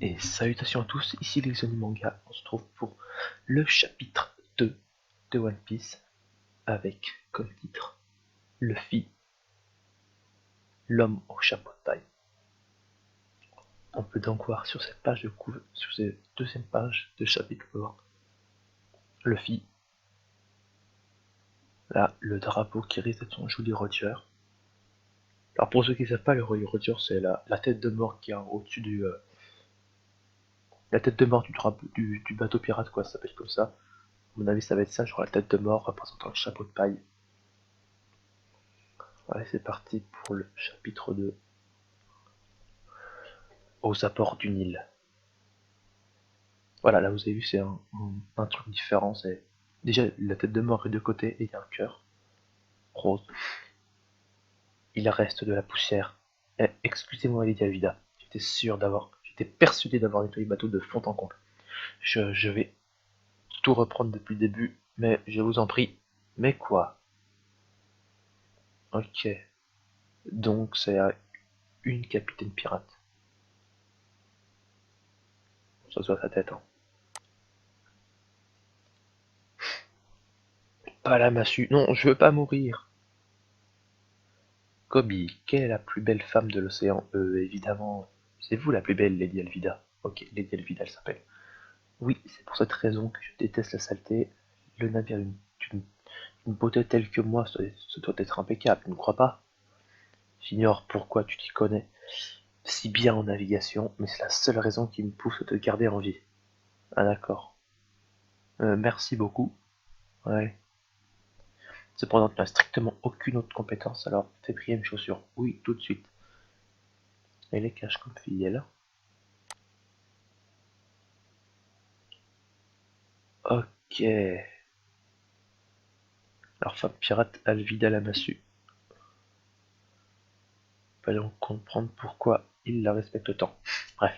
Et salutations à tous, ici les Manga, on se trouve pour le chapitre 2 de One Piece avec comme titre Luffy, l'homme au chapeau de paille. On peut donc voir sur cette page de sur cette deuxième page de chapitre, on peut voir Luffy, là le drapeau qui risque d'être son Jolly Roger. Alors pour ceux qui ne savent pas, le Jolly Roger c'est la tête de mort qui est au-dessus du la tête de mort du drapeau du bateau pirate, quoi, ça s'appelle comme ça. À mon avis ça va être ça, je crois, la tête de mort représentant le chapeau de paille. Allez, c'est parti pour le chapitre 2 aux abords du Nil. Voilà, là vous avez vu, c'est un truc différent. C'est déjà la tête de mort est de côté et il y a un cœur rose. Il reste de la poussière. Excusez-moi, Lydia Vida. J'étais persuadé d'avoir nettoyé le bateau de fond en comble. Je vais tout reprendre depuis le début, mais je vous en prie. Mais quoi? Ok. Donc c'est à une capitaine pirate. Ça soit sa tête, hein. Pas la massue. Non, je veux pas mourir. Kobe, quelle est la plus belle femme de l'océan? Évidemment, c'est vous la plus belle, Lady Elvida. Ok, Lady Elvida, elle s'appelle. Oui, c'est pour cette raison que je déteste la saleté. Le navire d'une beauté telle que moi, ça doit être impeccable, tu ne crois pas? J'ignore pourquoi tu t'y connais si bien en navigation, mais c'est la seule raison qui me pousse à te garder en vie. Ah d'accord. Merci beaucoup. Ouais. Cependant, tu n'as strictement aucune autre compétence, alors fais briller mes chaussures. Oui, tout de suite. Elle est cache comme fidèle. Ok. Alors, femme pirate, Alvida la massue. Allons comprendre pourquoi il la respecte tant. Bref.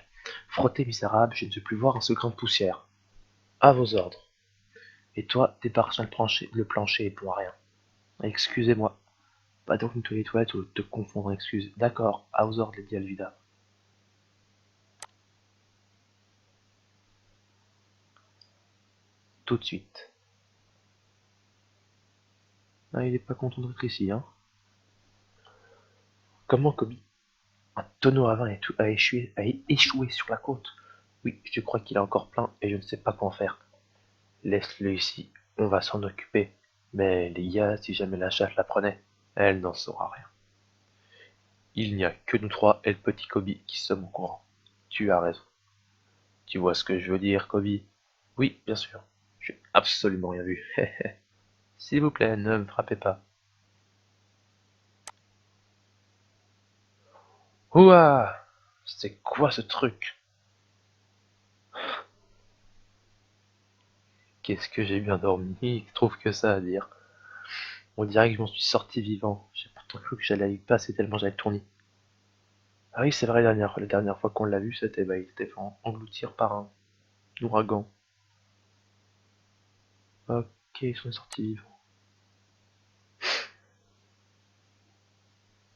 Frottez, misérable, je ne veux plus voir un ce grain de poussière. À vos ordres. Et toi, débarque sur le plancher est bon à rien. Excusez-moi. Pas donc nettoyer les toilettes ou te confondre, excuse. D'accord, à vos ordres, dit Alvida. Tout de suite. Ah, il est pas content d'être ici, hein. Comment, Kobe? Un tonneau à vin a échoué sur la côte. Oui, je crois qu'il est encore plein et je ne sais pas quoi en faire. Laisse-le ici, on va s'en occuper. Mais les gars, si jamais la chatte la prenait, elle n'en saura rien. Il n'y a que nous trois et le petit Kobe qui sommes au courant. Tu as raison. Tu vois ce que je veux dire, Kobe? Oui, bien sûr. J'ai absolument rien vu. S'il vous plaît, ne me frappez pas. Ouah! C'est quoi ce truc? Qu'est-ce que j'ai bien dormi? Il trouve que ça à dire. On dirait que je m'en suis sorti vivant. J'ai pourtant cru que j'allais y passer tellement j'avais tourné. Ah oui, c'est vrai, la dernière fois qu'on l'a vu, il s'était fait engloutir par un ouragan. Ok, ils sont sortis vivants.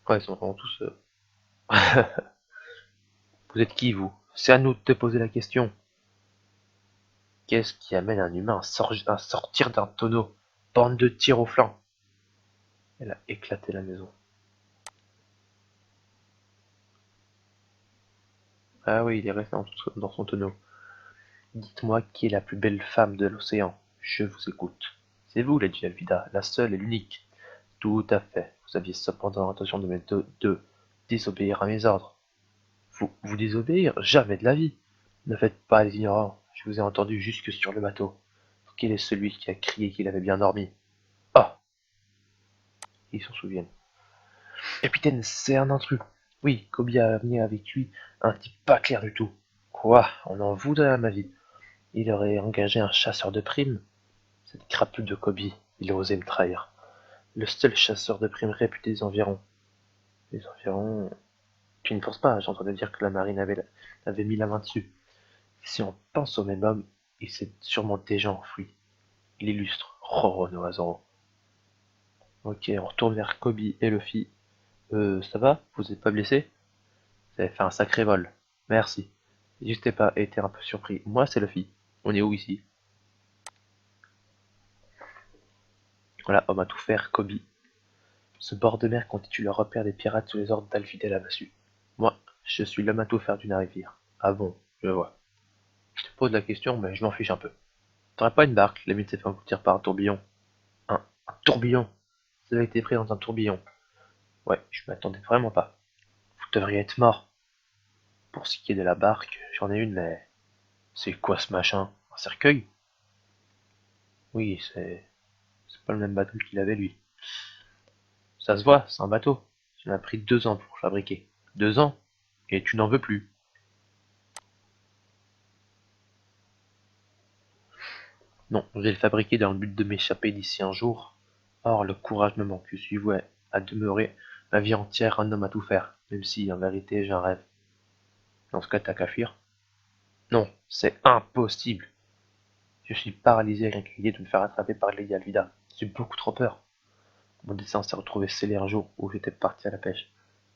Ouais, ils sont vraiment tous. Vous êtes qui, vous? C'est à nous de te poser la question. Qu'est-ce qui amène un humain à sortir d'un tonneau? Bande de tirs au flanc. Elle a éclaté la maison. Ah oui, il est resté dans son tonneau. Dites-moi qui est la plus belle femme de l'océan. Je vous écoute. C'est vous, Lady Alvida, la seule et l'unique. Tout à fait. Vous aviez cependant l'intention de désobéir à mes ordres. Vous désobéir? Jamais de la vie. Ne faites pas les ignorants. Je vous ai entendu jusque sur le bateau. Quel est celui qui a crié qu'il avait bien dormi? Ah! Ils s'en souviennent. Capitaine, c'est un intrus. Oui, Kobe a amené avec lui un type pas clair du tout. Quoi? On en voudrait à ma vie. Il aurait engagé un chasseur de primes. Cette crapule de Kobe, il a osé me trahir. Le seul chasseur de primes réputé des environs. Les environs... Tu ne penses pas, j'entendais dire que la marine avait mis la main dessus. Si on pense au même homme, il s'est sûrement déjà enfoui. L'illustre Roronoa Zoro. Ok, on retourne vers Kobe et Luffy. Ça va? Vous êtes pas blessé? Vous avez fait un sacré vol. Merci. N'hésitez pas à être un peu surpris. Moi, c'est Luffy. On est où ici? Voilà, homme à tout faire, Kobe. Ce bord de mer constitue le repère des pirates sous les ordres d'Alfidel Amassu. Moi, je suis l'homme à tout faire du navire. Ah bon, je vois. Je te pose la question, mais je m'en fiche un peu. T'aurais pas une barque, la mienne s'est fait engloutir par un tourbillon. Un tourbillon? Vous avez été pris dans un tourbillon. Ouais, je m'attendais vraiment pas. Vous devriez être mort. Pour ce qui est de la barque, j'en ai une, mais... C'est quoi ce machin? Un cercueil? Oui, c'est pas le même bateau qu'il avait lui. Ça se voit, c'est un bateau. Ça m'a pris 2 ans pour le fabriquer. 2 ans? Et tu n'en veux plus. Non, je vais le fabriquer dans le but de m'échapper d'ici un jour. Or, le courage me manque. Je suis voué à demeurer ma vie entière un homme à tout faire, même si, en vérité, j'ai un rêve. Dans ce cas, t'as qu'à fuir. Non, c'est impossible. Je suis paralysé avec l'idée de me faire attraper par Lady Alvida. J'ai beaucoup trop peur. Mon destin s'est retrouvé scellé un jour où j'étais parti à la pêche.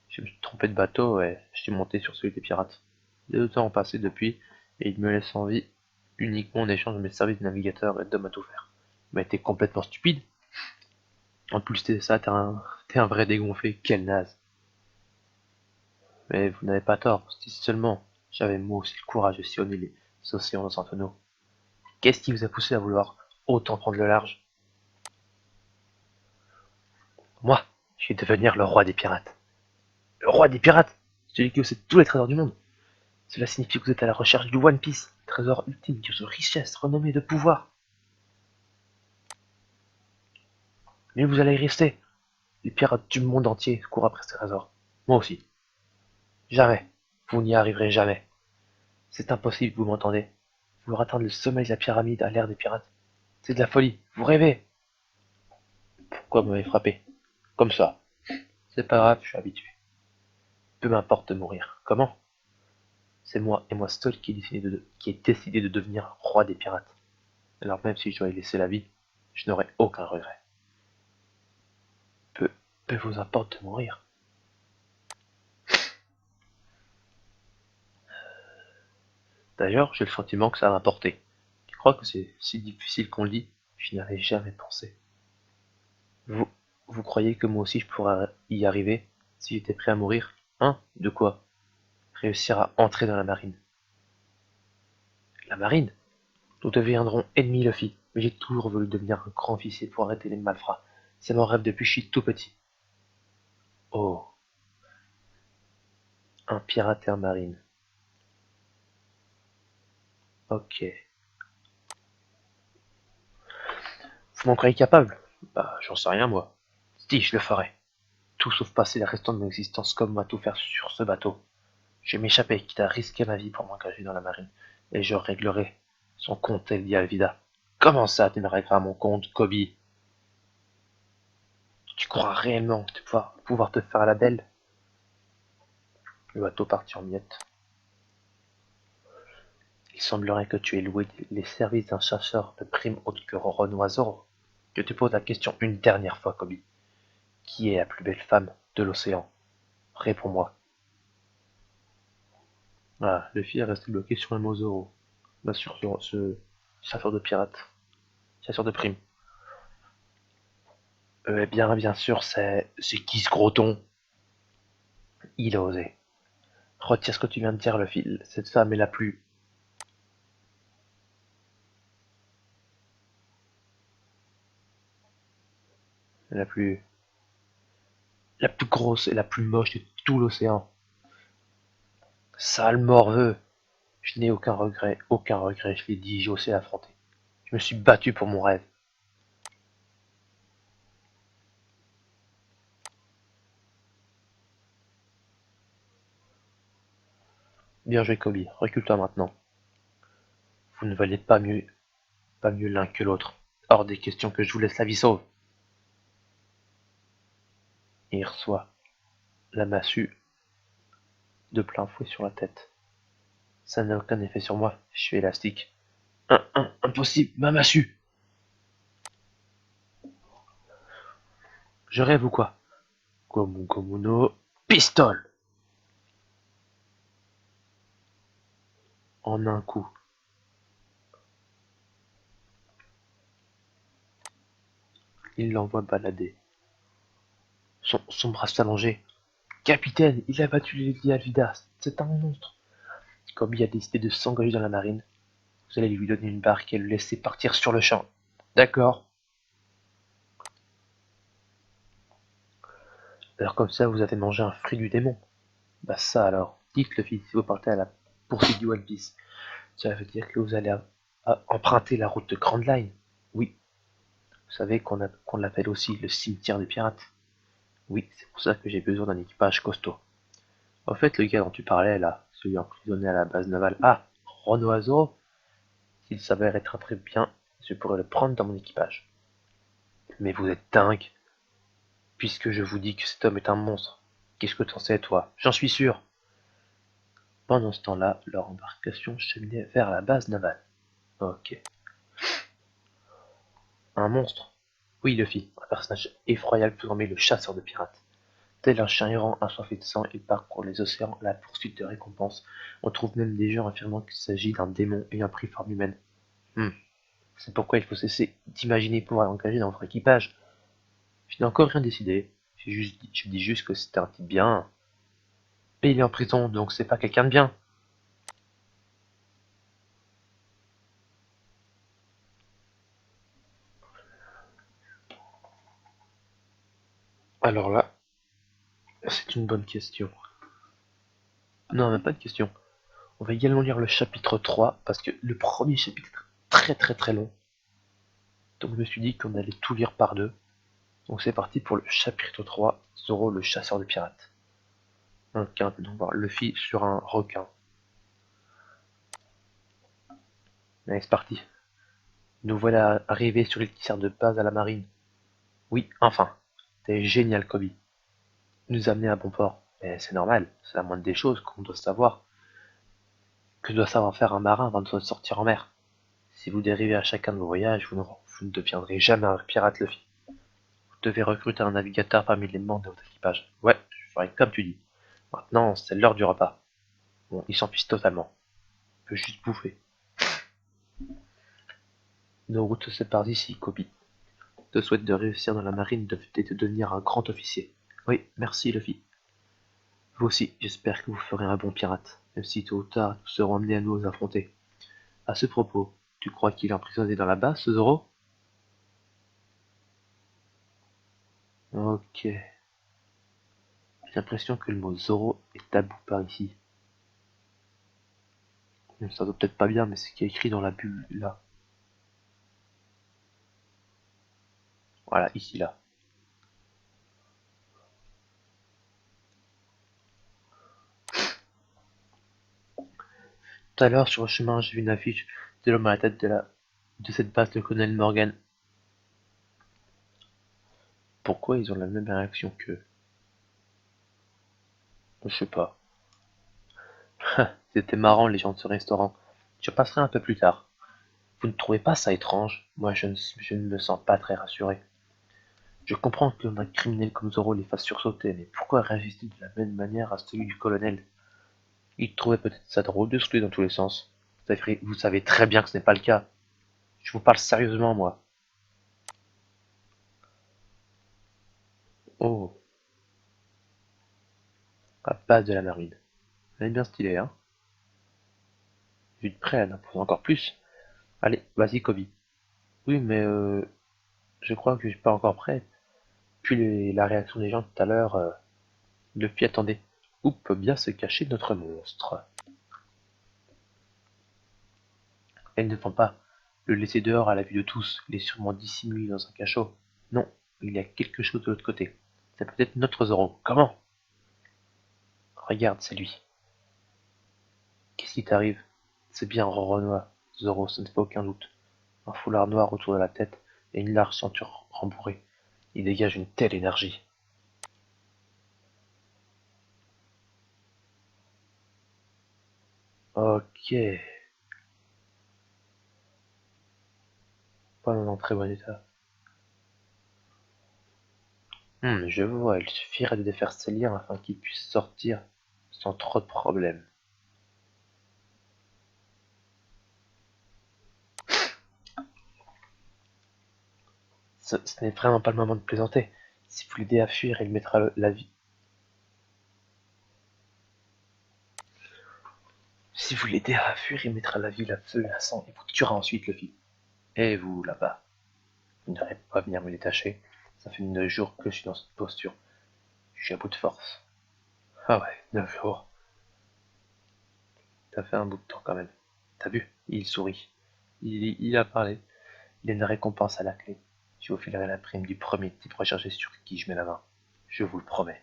Je me suis trompé de bateau et je suis monté sur celui des pirates. 2 ans ont passé depuis et ils me laissent en vie uniquement en échange de mes services de navigateur et d'homme à tout faire. Mais t'es complètement stupide. En plus de ça, t'es un vrai dégonflé, quel naze. Mais vous n'avez pas tort, si seulement j'avais moi aussi le courage de sillonner les océans sans tonneau. Qu'est-ce qui vous a poussé à vouloir autant prendre le large? Moi, je vais devenir le roi des pirates. Le roi des pirates? Celui qui possède tous les trésors du monde. Cela signifie que vous êtes à la recherche du One Piece, trésor ultime qui de richesse, renommée, de pouvoir. Mais vous allez y rester. Les pirates du monde entier courent après ces trésors. Moi aussi. Jamais. Vous n'y arriverez jamais. C'est impossible, vous m'entendez? Vouloir atteindre le sommet de la pyramide à l'ère des pirates. C'est de la folie. Vous rêvez. Pourquoi vous m'avez frappé? Comme ça. C'est pas grave, je suis habitué. Peu m'importe de mourir. Comment? C'est moi et moi seul qui ai décidé de devenir roi des pirates. Alors même si je dois y laisser la vie, je n'aurai aucun regret. Peu, peu vous importe de mourir. D'ailleurs, j'ai le sentiment que ça va m'apporter. Tu crois que c'est si difficile qu'on le dit? Je n'y avais jamais pensé. Vous, vous croyez que moi aussi je pourrais y arriver si j'étais prêt à mourir? Hein? De quoi? Réussir à entrer dans la marine. La marine? Nous deviendrons ennemis, Luffy. Mais j'ai toujours voulu devenir un grand officier pour arrêter les malfrats. C'est mon rêve depuis que je suis tout petit. Oh, un pirate et un marine. Ok. Vous m'en croyez capable? Bah, j'en sais rien, moi. Si, je le ferai. Tout sauf passer les restants de mon existence comme à tout faire sur ce bateau. Je vais m'échapper, quitte à risquer ma vie pour m'engager dans la marine. Et je réglerai son compte, elle dit Alvida. Comment ça, tu me régleras mon compte, Kobe? Tu crois réellement que tu vas pouvoir te faire la belle? Le bateau partit en miettes. Il semblerait que tu aies loué les services d'un chasseur de primes haute que Roronoiseau. Je te pose la question une dernière fois, Kobe. Qui est la plus belle femme de l'océan? Réponds-moi. Ah, le fil est resté bloqué sur un mot Zoro. Bah, sur ce chasseur de pirates. Chasseur de primes. Eh bien sûr, c'est qui ce gros ton? Il a osé. Retire ce que tu viens de dire, le fil. Cette femme est la plus, la plus grosse et la plus moche de tout l'océan. Sale morveux. Je n'ai aucun regret, je l'ai dit, j'ai osé l'affronter. Je me suis battu pour mon rêve. Bien joué, Kobe. Recule-toi maintenant. Vous ne valez pas mieux l'un que l'autre. Hors des questions que je vous laisse la vie sauve. Et il reçoit la massue de plein fouet sur la tête. Ça n'a aucun effet sur moi, je suis élastique. Impossible, ma massue! Je rêve ou quoi? Gomu no pistole! en un coup. Il l'envoie balader. Son bras s'allongeait. Capitaine, il a battu Lady Alvida. C'est un monstre. Kobe a décidé de s'engager dans la marine. Vous allez lui donner une barque et le laisser partir sur le champ. D'accord. Alors comme ça, vous avez mangé un fruit du démon. Bah ça alors. Dites le fils, si vous partez à la poursuite du One Piece, ça veut dire que vous allez à emprunter la route de Grand Line. Oui. Vous savez qu'on l'appelle aussi le cimetière des pirates. Oui, c'est pour ça que j'ai besoin d'un équipage costaud. En fait, le gars dont tu parlais là, celui emprisonné à la base navale, ah, Renoiseau, s'il s'avère être un très bien, je pourrais le prendre dans mon équipage. Mais vous êtes dingue, puisque je vous dis que cet homme est un monstre. Qu'est-ce que t'en sais, toi? J'en suis sûr. Pendant ce temps-là, leur embarcation cheminait vers la base navale. Ok. Un monstre? Oui, Luffy, un personnage effroyable surnommé le chasseur de pirates. Tel un chien errant assoiffé de sang, il parcourt les océans à la poursuite de récompenses. On trouve même des gens affirmant qu'il s'agit d'un démon ayant pris forme humaine. Hmm. C'est pourquoi il faut cesser d'imaginer pouvoir l'engager dans votre équipage. Je n'ai encore rien décidé. Je dis juste que c'est un type bien. Mais il est en prison, donc c'est pas quelqu'un de bien. Alors là, c'est une bonne question. Non, même pas de question. On va également lire le chapitre 3, parce que le premier chapitre est très très très long. Donc je me suis dit qu'on allait tout lire par deux. Donc c'est parti pour le chapitre 3, Zoro le chasseur de pirates. Donc on va voir Luffy sur un requin. Allez, c'est parti. Nous voilà arrivés sur l'île qui sert de base à la marine. Oui, enfin. T'es génial, Kobe. Nous amener à bon port. Mais c'est normal, c'est la moindre des choses qu'on doit savoir. Que doit savoir faire un marin avant de sortir en mer. Si vous dérivez à chacun de vos voyages, vous ne deviendrez jamais un pirate, Luffy. Vous devez recruter un navigateur parmi les membres de votre équipage. Ouais, je ferai comme tu dis. Maintenant, c'est l'heure du repas. Bon, il s'en fiche totalement. Il peut juste bouffer. Nos routes se séparent d'ici, Kobe. Je te souhaite de réussir dans la marine et de devenir un grand officier. Oui, merci, Luffy. Vous aussi, j'espère que vous ferez un bon pirate, même si tôt ou tard nous serons amenés à nous affronter. À ce propos, tu crois qu'il est emprisonné dans la basse, ce Zoro? Ok. J'ai l'impression que le mot Zoro est tabou par ici. Ça doit peut-être pas bien, mais c'est ce qui est écrit dans la bulle là. Voilà, ici là. Tout à l'heure, sur le chemin, j'ai vu une affiche de l'homme à la tête de cette base de colonel Morgan. Pourquoi ils ont la même réaction qu'eux? Je sais pas. C'était marrant les gens de ce restaurant. Je passerai un peu plus tard. Vous ne trouvez pas ça étrange? Moi, je ne me sens pas très rassuré. Je comprends qu'un criminel comme Zoro les fasse sursauter, mais pourquoi réagissent-ils de la même manière à celui du colonel? Il trouvait peut-être ça drôle de sauter dans tous les sens. Vous savez très bien que ce n'est pas le cas. Je vous parle sérieusement, moi. Oh, la base de la marine. Elle est bien stylée, hein? Vu de près, elle impose encore plus. Allez, vas-y, Kobe. Oui, mais je crois que je suis pas encore prêt. Puis la réaction des gens tout à l'heure, Luffy attendait. Où peut bien se cacher notre monstre? Elle ne vend pas. Le laisser dehors à la vue de tous. Il est sûrement dissimulé dans un cachot. Non, il y a quelque chose de l'autre côté. C'est peut-être notre Zoro. Comment? Regarde, c'est lui. Qu'est-ce qui t'arrive? C'est bien Roronoa. Zoro, ça ne fait aucun doute. Un foulard noir autour de la tête et une large ceinture rembourrée. Il dégage une telle énergie. Ok. Pas dans un très bon état. Je vois, il suffirait de défaire ses liens afin qu'il puisse sortir sans trop de problèmes. Ce n'est vraiment pas le moment de plaisanter. Si vous l'aidez à fuir, il mettra la vie. Si vous l'aidez à fuir, il mettra la ville à feu et à sang et vous tuera ensuite, le fil. Et vous, là-bas, vous n'arrivez pas à venir me détacher. Ça fait 9 jours que je suis dans cette posture. Je suis à bout de force. Ah ouais, 9 jours. Ça fait un bout de temps quand même. T'as vu? Il sourit. Il a parlé. Il y a une récompense à la clé. Je vous filerai la prime du premier type recherché sur qui je mets la main. Je vous le promets.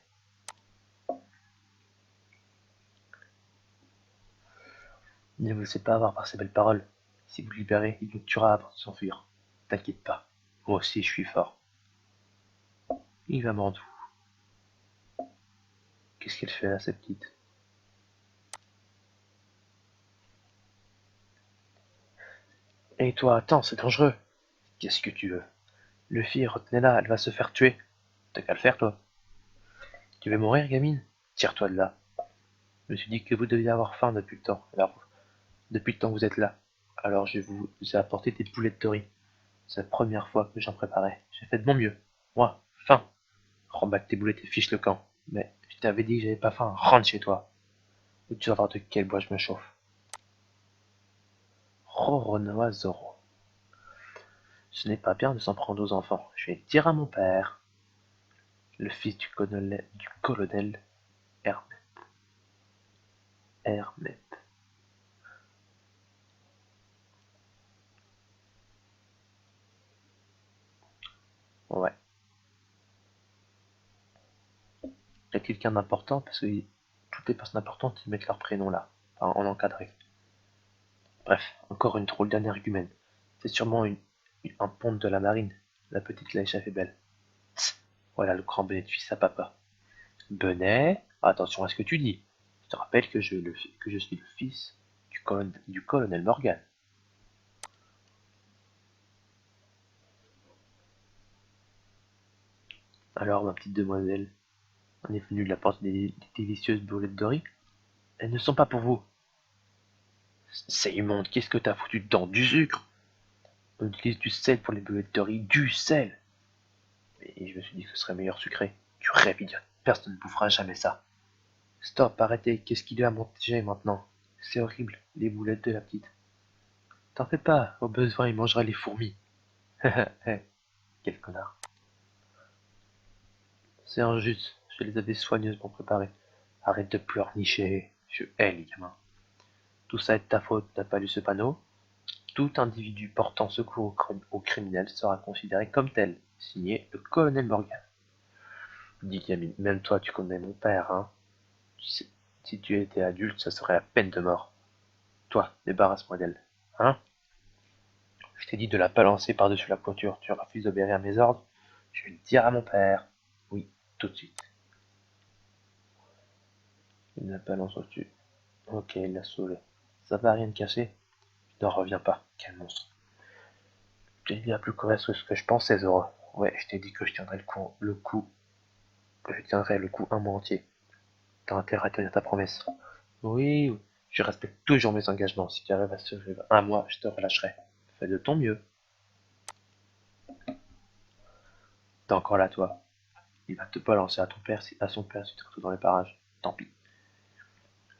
Ne vous laissez pas avoir par ces belles paroles. Si vous le libérez, il nous tuera avant de s'enfuir. T'inquiète pas. Moi aussi, je suis fort. Il va m'en tout. Qu'est-ce qu'elle fait là, cette petite? Et toi, attends, c'est dangereux. Qu'est-ce que tu veux? Le fille, retenez-la, elle va se faire tuer. T'as qu'à le faire, toi. Tu veux mourir, gamine? Tire-toi de là. Je me suis dit que vous deviez avoir faim depuis le temps. Alors, depuis le temps que vous êtes là. Alors je vous ai apporté des boulettes de riz. C'est la première fois que j'en préparais. J'ai fait de mon mieux. Moi, faim. Remballe tes boulettes et fiche le camp. Mais je t'avais dit que j'avais pas faim. Rentre chez toi. Ou tu vas voir de quel bois je me chauffe. Roronoa Zoro. Ce n'est pas bien de s'en prendre aux enfants. Je vais dire à mon père. Le fils du colonel Hermet. Hermet. Ouais. Il y a quelqu'un d'important parce que toutes les personnes importantes ils mettent leur prénom là. Enfin, en encadré. Bref, encore une drôle d'énergumène. C'est sûrement un ponte de la marine. La petite Laïcha fait belle. Tss, voilà le grand bonnet de fils à papa. Benet, attention à ce que tu dis. Je te rappelle que je suis le fils du colonel Morgan. Alors, ma petite demoiselle, on est venu de la porte des délicieuses boulettes de riz. Elles ne sont pas pour vous. C'est immonde, qu'est-ce que t'as foutu dedans? Du sucre? On utilise du sel pour les boulettes de riz, du sel! Et je me suis dit que ce serait meilleur sucré. Tu rêves, idiot. Personne ne bouffera jamais ça. Stop, arrêtez. Qu'est-ce qu'il y a à manger maintenant? C'est horrible, les boulettes de la petite. T'en fais pas. Au besoin, il mangera les fourmis. Quel connard. C'est injuste. Je les avais soigneusement préparés. Arrête de pleurnicher. Je hais les gamins. Tout ça est de ta faute. T'as pas lu ce panneau? Tout individu portant secours aux criminels sera considéré comme tel. Signé le colonel Morgan. Dit Camille. Même toi, tu connais mon père, hein? Si tu étais adulte, ça serait la peine de mort. Toi, débarrasse-moi d'elle. Hein? Je t'ai dit de la balancer par-dessus la clôture. Tu refuses d'obéir à mes ordres? Je vais le dire à mon père. Oui, tout de suite. Il la balance au-dessus. Ok, il l'a sauvé. Ça va, rien de cassé? Je n'en reviens pas. Quel monstre. Tu es bien plus correct que ce que je pensais, Zoro. Ouais, je t'ai dit que je tiendrais que je tiendrais le coup un mois entier. T'as intérêt à tenir ta promesse. Oui, oui, je respecte toujours mes engagements. Si tu arrives à survivre un mois, je te relâcherai. Fais de ton mieux. T'es encore là, toi. Il va te balancer à son père si tu te retrouves dans les parages. Tant pis.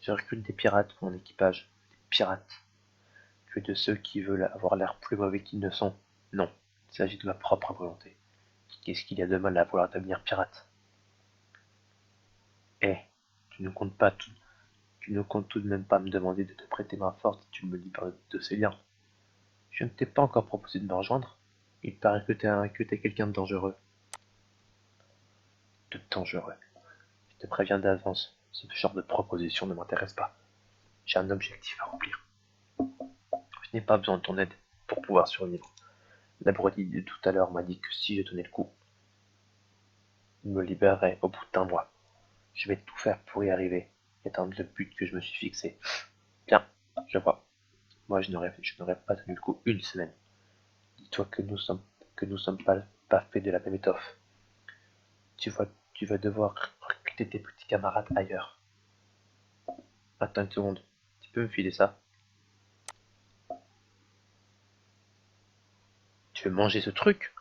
Je recrute des pirates pour mon équipage. Des pirates. Tu es de ceux qui veulent avoir l'air plus mauvais qu'ils ne sont. Non, il s'agit de ma propre volonté. Qu'est-ce qu'il y a de mal à vouloir devenir pirate? Eh, tu ne comptes pas tout, tu ne comptes tout de même pas me demander de te prêter main forte si tu me libères de ces liens. Je ne t'ai pas encore proposé de me rejoindre. Il paraît que t'es quelqu'un de dangereux. De dangereux. Je te préviens d'avance, ce genre de proposition ne m'intéresse pas. J'ai un objectif à remplir. Je n'ai pas besoin de ton aide pour pouvoir survivre. L'abruti de tout à l'heure m'a dit que si je tenais le coup, il me libérerait au bout d'un mois. Je vais tout faire pour y arriver et atteindre le but que je me suis fixé. Bien, je vois. Moi, je n'aurais pas tenu le coup une semaine. Dis-toi que nous sommes pas faits de la même étoffe. Tu vas devoir recruter tes petits camarades ailleurs. Attends une seconde. Tu peux me filer ça? Tu veux manger ce truc?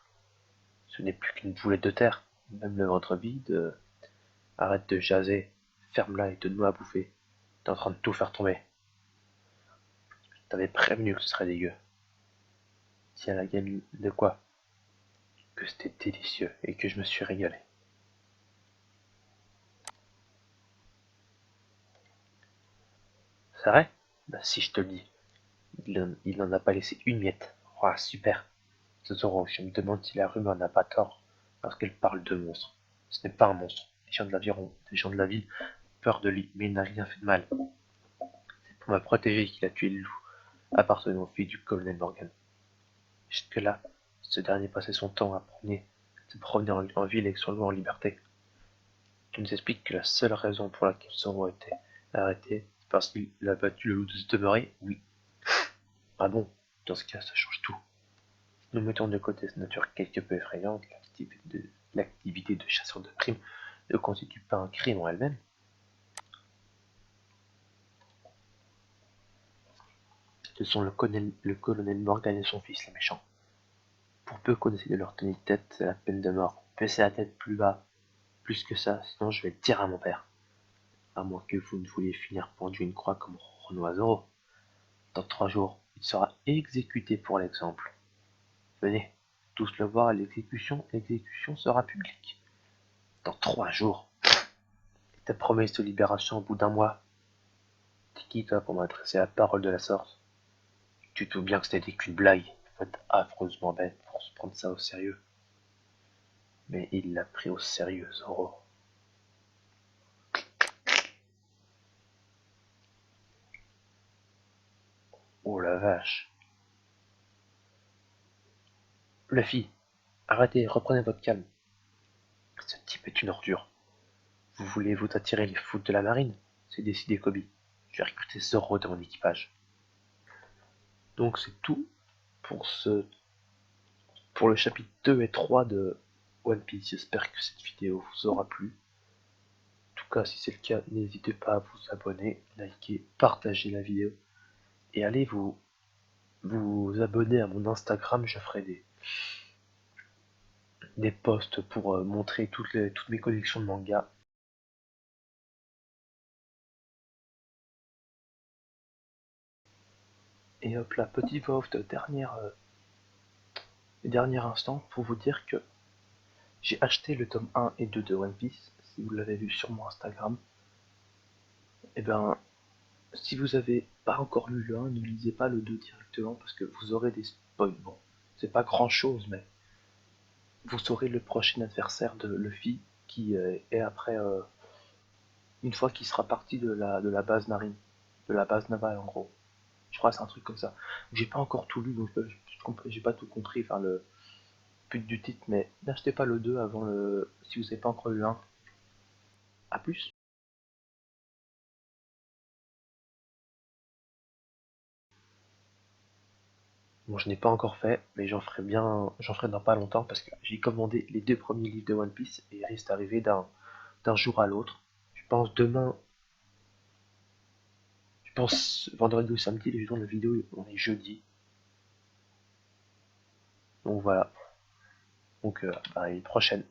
Ce n'est plus qu'une boulette de terre. Même le ventre vide. Arrête de jaser. Ferme-la et donne-moi à bouffer. T'es en train de tout faire tomber. Je t'avais prévenu que ce serait dégueu. Tiens la gueule de quoi? Que c'était délicieux et que je me suis régalé. C'est vrai? Bah si je te le dis. Il n'en a pas laissé une miette. Oh super. Zoro, je me demande si la rumeur n'a pas tort lorsqu'elle parle de monstre. Ce n'est pas un monstre. Les gens de la ville ont peur de lui, mais il n'a rien fait de mal. C'est pour me protéger qu'il a tué le loup appartenant aux filles du colonel Morgan. Jusque-là, ce dernier passait son temps à se promener en ville avec son loup en liberté. Tu nous expliques que la seule raison pour laquelle Zoro a été arrêté, c'est parce qu'il a battu le loup de se demeurer? Oui. Ah bon? Dans ce cas, ça change tout. Nous mettons de côté cette nature quelque peu effrayante, l'activité de chasseur de primes ne constitue pas un crime en elle-même. Ce sont le colonel Morgan et son fils les méchants. Pour peu qu'on essaie de leur tenir tête, c'est la peine de mort. Baissez la tête plus bas, plus que ça, sinon je vais le dire à mon père. À moins que vous ne vouliez finir pendu une croix comme Renoir Zoro. Dans 3 jours, il sera exécuté pour l'exemple. Venez, tous le voir, l'exécution sera publique. Dans 3 jours. Et ta promesse de libération au bout d'un mois. T'es qui toi pour m'adresser la parole de la sorte? Tu te doutes bien que c'était qu'une blague. Faut être affreusement bête pour se prendre ça au sérieux. Mais il l'a pris au sérieux, Zoro. Oh la vache. Luffy, arrêtez, reprenez votre calme. Ce type est une ordure. Vous voulez vous attirer les foudres de la marine? C'est décidé, Kobe. Je vais recruter Zoro dans mon équipage. Donc c'est tout pour pour le chapitre 2 et 3 de One Piece. J'espère que cette vidéo vous aura plu. En tout cas, si c'est le cas, n'hésitez pas à vous abonner, liker, partager la vidéo et allez vous abonner à mon Instagram. Je ferai des posts pour montrer toutes mes collections de mangas. Et hop là, petit voix off de dernier instant pour vous dire que j'ai acheté le tome 1 et 2 de One Piece. Si vous l'avez vu sur mon Instagram, et ben si vous avez pas encore lu le 1, ne lisez pas le 2 directement parce que vous aurez des spoils. Bon, c'est pas grand chose, mais vous saurez le prochain adversaire de Luffy qui est après, une fois qu'il sera parti de la base marine, de la base navale en gros. Je crois que c'est un truc comme ça. J'ai pas encore tout lu, donc j'ai pas tout compris, enfin le but du titre, mais n'achetez pas le 2 avant si vous n'avez pas encore lu le 1. A plus. Bon, je n'ai pas encore fait, mais j'en ferai dans pas longtemps parce que j'ai commandé les 2 premiers livres de One Piece et il risque d'arriver d'un jour à l'autre. Je pense demain, je pense vendredi ou samedi, les jours de la vidéo, on est jeudi. Donc voilà. Donc à une prochaine.